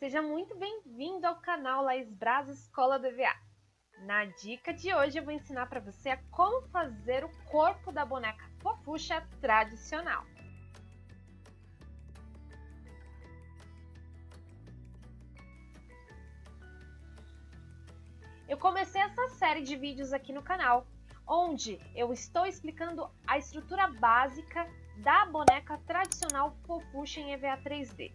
Seja muito bem-vindo ao canal Laís Braz Escola do EVA. Na dica de hoje eu vou ensinar para você a como fazer o corpo da boneca fofucha tradicional. Eu comecei essa série de vídeos aqui no canal, onde eu estou explicando a estrutura básica da boneca tradicional fofucha em EVA 3D.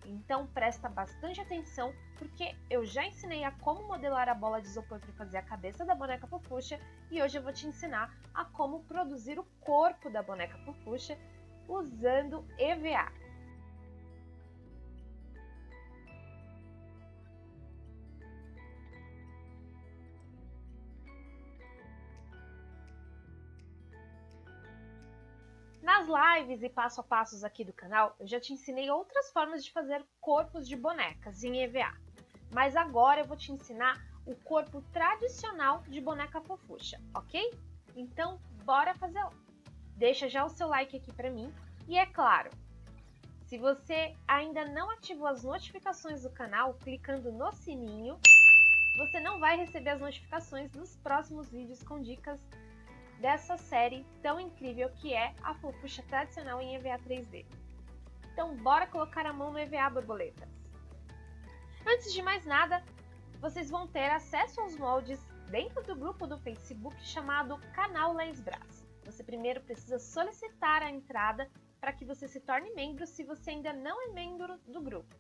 Então presta bastante atenção, porque eu já ensinei a como modelar a bola de isopor para fazer a cabeça da boneca fofucha e hoje eu vou te ensinar a como produzir o corpo da boneca fofucha usando EVA. Nas lives e passo a passos aqui do canal, eu já te ensinei outras formas de fazer corpos de bonecas em EVA. Mas agora eu vou te ensinar o corpo tradicional de boneca fofucha, ok? Então, bora fazer lá! Deixa já o seu like aqui pra mim e é claro, se você ainda não ativou as notificações do canal, clicando no sininho, você não vai receber as notificações dos próximos vídeos com dicas dessa série tão incrível que é a fofucha tradicional em EVA 3D. Então bora colocar a mão no EVA, borboletas! Antes de mais nada, vocês vão ter acesso aos moldes dentro do grupo do Facebook chamado Canal Laís Braz. Você primeiro precisa solicitar a entrada para que você se torne membro se você ainda não é membro do grupo.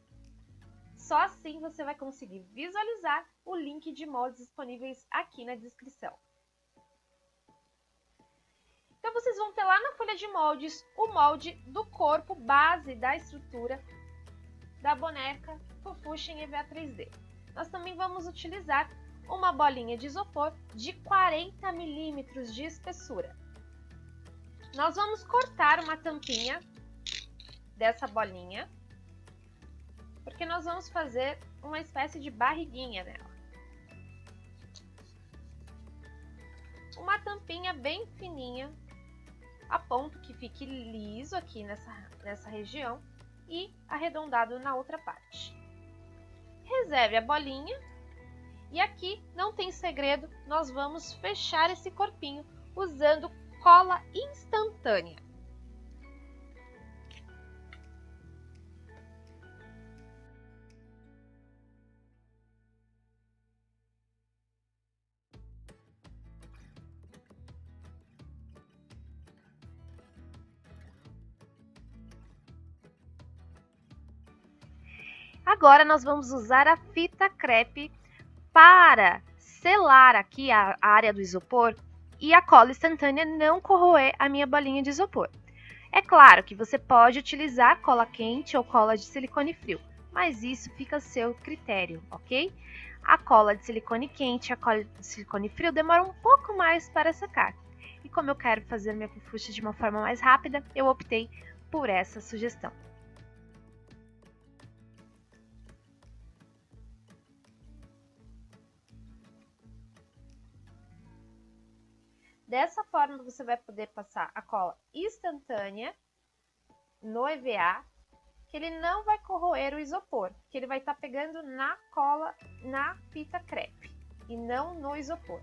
Só assim você vai conseguir visualizar o link de moldes disponíveis aqui na descrição. Então vocês vão ter lá na folha de moldes o molde do corpo base da estrutura da boneca fofucha em EVA 3D. Nós também vamos utilizar uma bolinha de isopor de 40 milímetros de espessura. Nós vamos cortar uma tampinha dessa bolinha, porque nós vamos fazer uma espécie de barriguinha nela. Uma tampinha bem fininha, a ponto que fique liso aqui nessa região e arredondado na outra parte. Reserve a bolinha e aqui não tem segredo, nós vamos fechar esse corpinho usando cola instantânea. Agora nós vamos usar a fita crepe para selar aqui a área do isopor e a cola instantânea não corroer a minha bolinha de isopor. É claro que você pode utilizar cola quente ou cola de silicone frio, mas isso fica a seu critério, ok? A cola de silicone quente e a cola de silicone frio demoram um pouco mais para secar. E como eu quero fazer minha fofucha de uma forma mais rápida, eu optei por essa sugestão. Dessa forma, você vai poder passar a cola instantânea no EVA, que ele não vai corroer o isopor, que ele vai estar pegando na cola, na fita crepe, e não no isopor.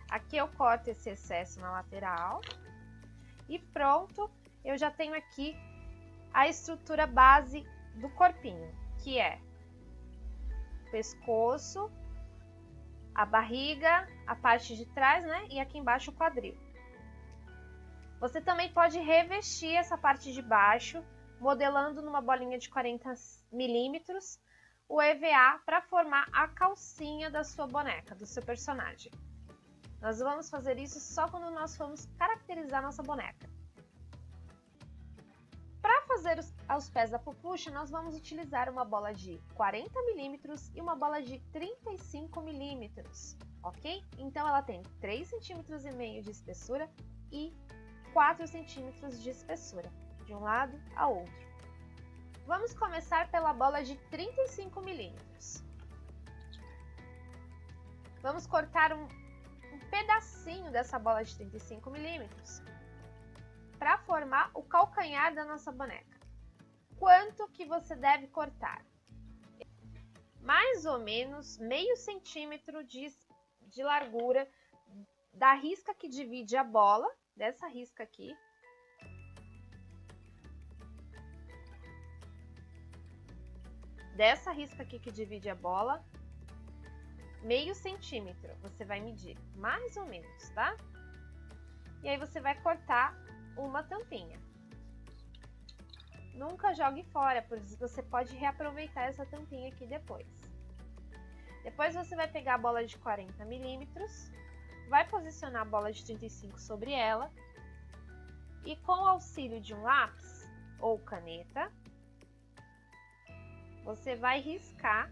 Aqui eu corto esse excesso na lateral e pronto, eu já tenho aqui a estrutura base do corpinho, que é o pescoço, a barriga, a parte de trás, né? E aqui embaixo o quadril. Você também pode revestir essa parte de baixo, modelando numa bolinha de 40 milímetros o EVA para formar a calcinha da sua boneca, do seu personagem. Nós vamos fazer isso só quando nós formos caracterizar nossa boneca. Para fazer os pés da Fofuxa, nós vamos utilizar uma bola de 40 milímetros e uma bola de 35 milímetros, ok? Então, ela tem 3,5 cm de espessura e 4 centímetros de espessura, de um lado ao outro. Vamos começar pela bola de 35 milímetros. Vamos cortar um pedacinho dessa bola de 35 milímetros para formar o calcanhar da nossa boneca. Quanto que você deve cortar? Mais ou menos meio centímetro de largura da risca que divide a bola, dessa risca aqui. Dessa risca aqui que divide a bola, meio centímetro, você vai medir, mais ou menos, tá? E aí você vai cortar uma tampinha. Nunca jogue fora, pois você pode reaproveitar essa tampinha aqui depois. Depois você vai pegar a bola de 40 milímetros, vai posicionar a bola de 35 sobre ela e com o auxílio de um lápis ou caneta, você vai riscar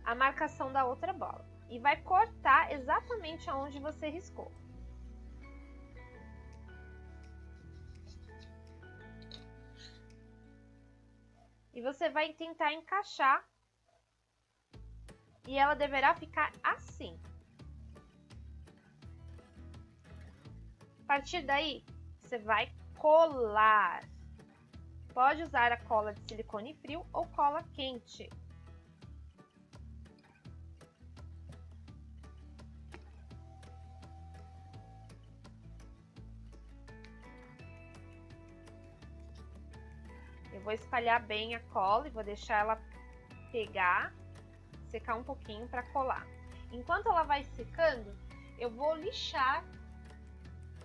a marcação da outra bola e vai cortar exatamente aonde você riscou. E você vai tentar encaixar e ela deverá ficar assim. A partir daí, você vai colar. Pode usar a cola de silicone frio ou cola quente. Eu vou espalhar bem a cola e vou deixar ela pegar, secar um pouquinho para colar. Enquanto ela vai secando, eu vou lixar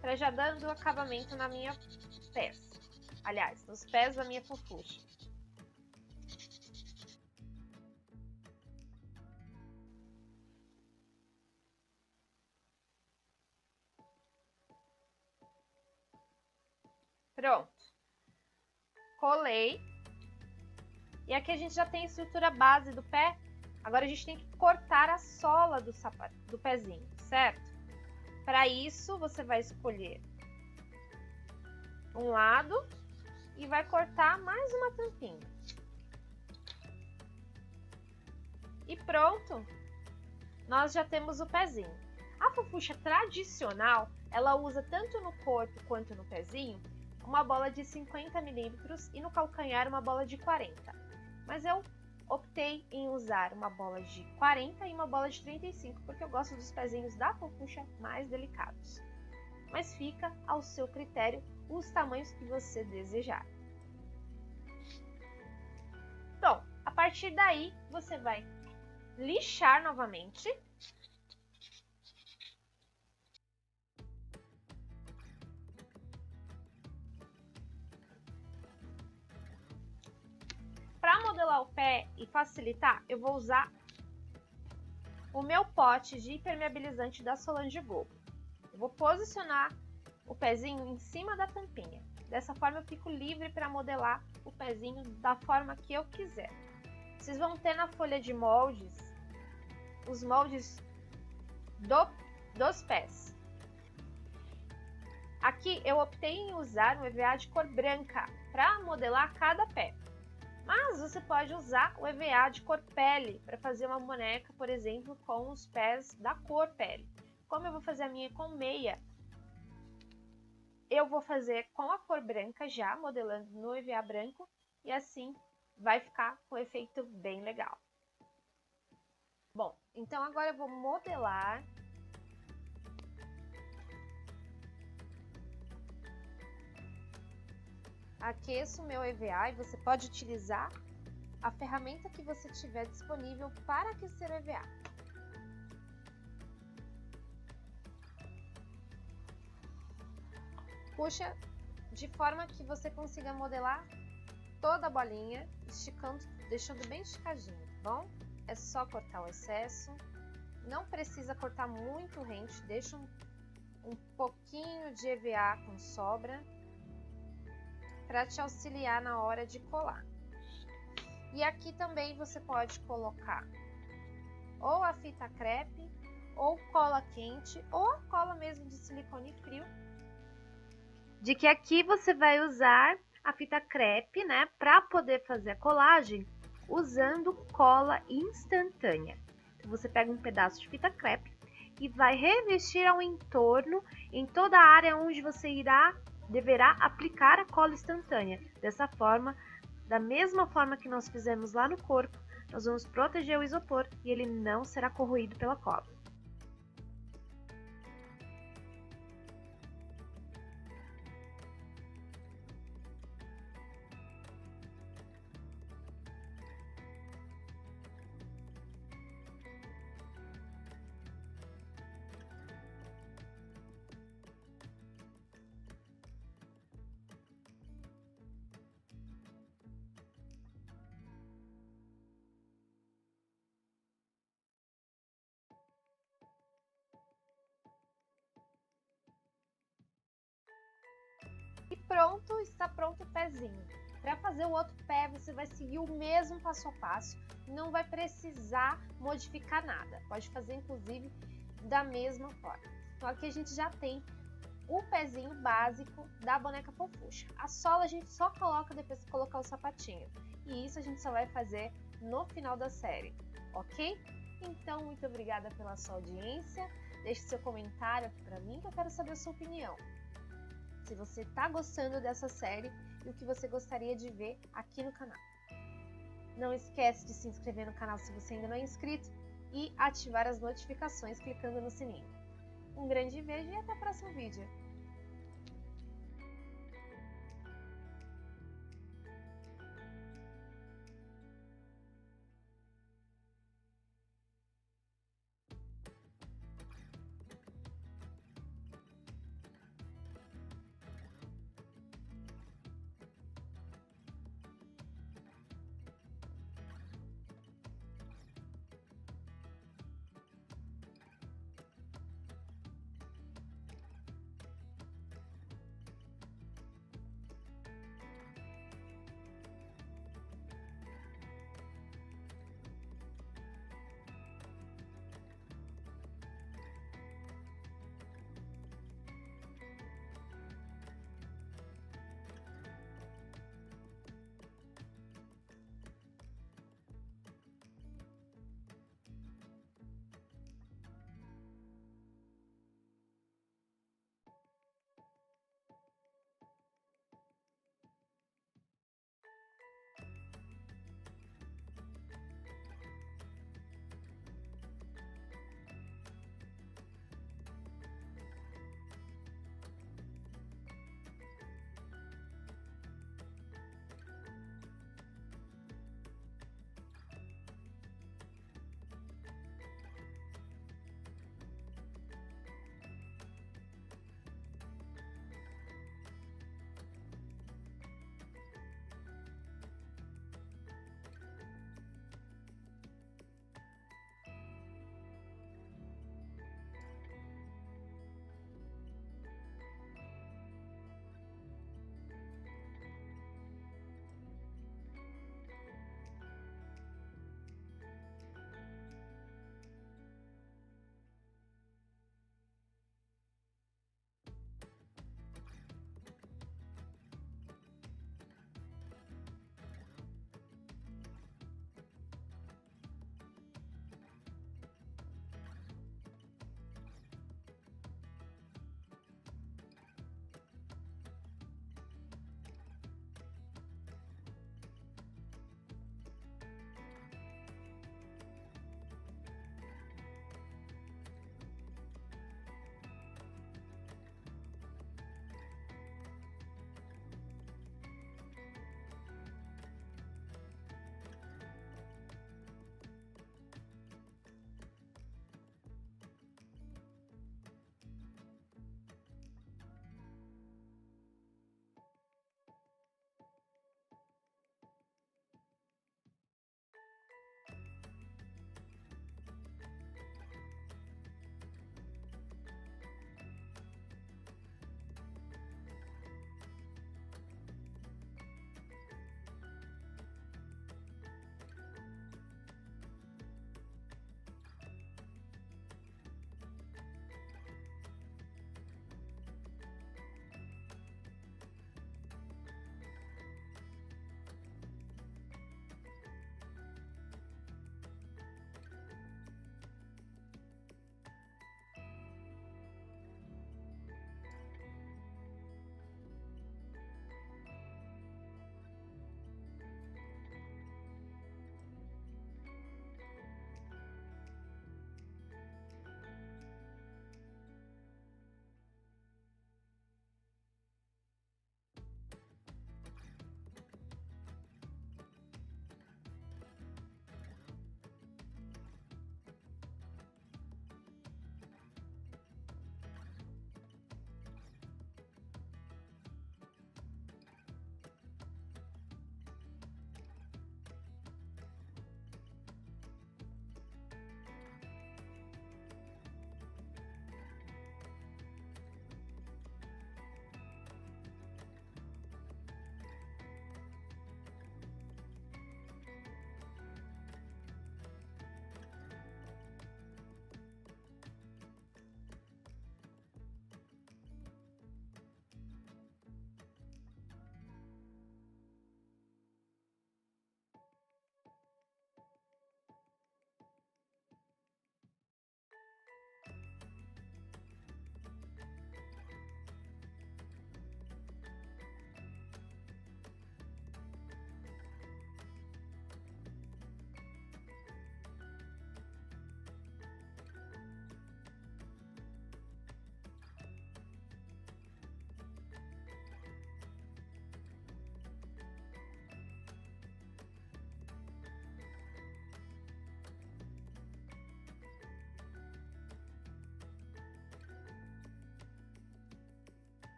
para já dando acabamento na minha peça. Aliás, nos pés da minha Fofuxa. Pronto. Colei. E aqui a gente já tem a estrutura base do pé. Agora a gente tem que cortar a sola do sapato, do pezinho, certo? Para isso, você vai escolher um lado e vai cortar mais uma tampinha. E pronto! Nós já temos o pezinho. A Fofuxa tradicional, ela usa tanto no corpo quanto no pezinho uma bola de 50 milímetros e no calcanhar uma bola de 40. Mas eu optei em usar uma bola de 40 e uma bola de 35, porque eu gosto dos pezinhos da Fofuxa mais delicados. Mas fica ao seu critério os tamanhos que você desejar. Bom, a partir daí você vai lixar novamente. Para modelar o pé e facilitar, eu vou usar o meu pote de impermeabilizante da Solange Globo. Eu vou posicionar o pezinho em cima da tampinha. Dessa forma eu fico livre para modelar o pezinho da forma que eu quiser. Vocês vão ter na folha de moldes, os moldes dos pés. Aqui eu optei em usar um EVA de cor branca para modelar cada pé. Mas você pode usar o EVA de cor pele para fazer uma boneca, por exemplo, com os pés da cor pele. Como eu vou fazer a minha com meia, eu vou fazer com a cor branca já, modelando no EVA branco, e assim vai ficar com um efeito bem legal. Bom, então agora eu vou modelar. Aqueço o meu EVA e você pode utilizar a ferramenta que você tiver disponível para aquecer o EVA. Puxa de forma que você consiga modelar toda a bolinha, esticando, deixando bem esticadinho, tá bom? É só cortar o excesso, não precisa cortar muito rente, deixa um pouquinho de EVA com sobra. para te auxiliar na hora de colar. E aqui também você pode colocar ou a fita crepe, ou cola quente, ou a cola mesmo de silicone frio. De que aqui você vai usar a fita crepe, né, para poder fazer a colagem usando cola instantânea. Então, você pega um pedaço de fita crepe e vai revestir ao entorno em toda a área onde você deverá aplicar a cola instantânea. Dessa forma, da mesma forma que nós fizemos lá no corpo, nós vamos proteger o isopor e ele não será corroído pela cola. E pronto, está pronto o pezinho. Para fazer o outro pé, você vai seguir o mesmo passo a passo, não vai precisar modificar nada. Pode fazer, inclusive, da mesma forma. Então, aqui a gente já tem o pezinho básico da boneca fofucha. A sola a gente só coloca depois de colocar o sapatinho. E isso a gente só vai fazer no final da série, ok? Então, muito obrigada pela sua audiência. Deixe seu comentário aqui para mim que eu quero saber a sua opinião. Se você está gostando dessa série e o que você gostaria de ver aqui no canal. Não esquece de se inscrever no canal se você ainda não é inscrito e ativar as notificações clicando no sininho. Um grande beijo e até o próximo vídeo!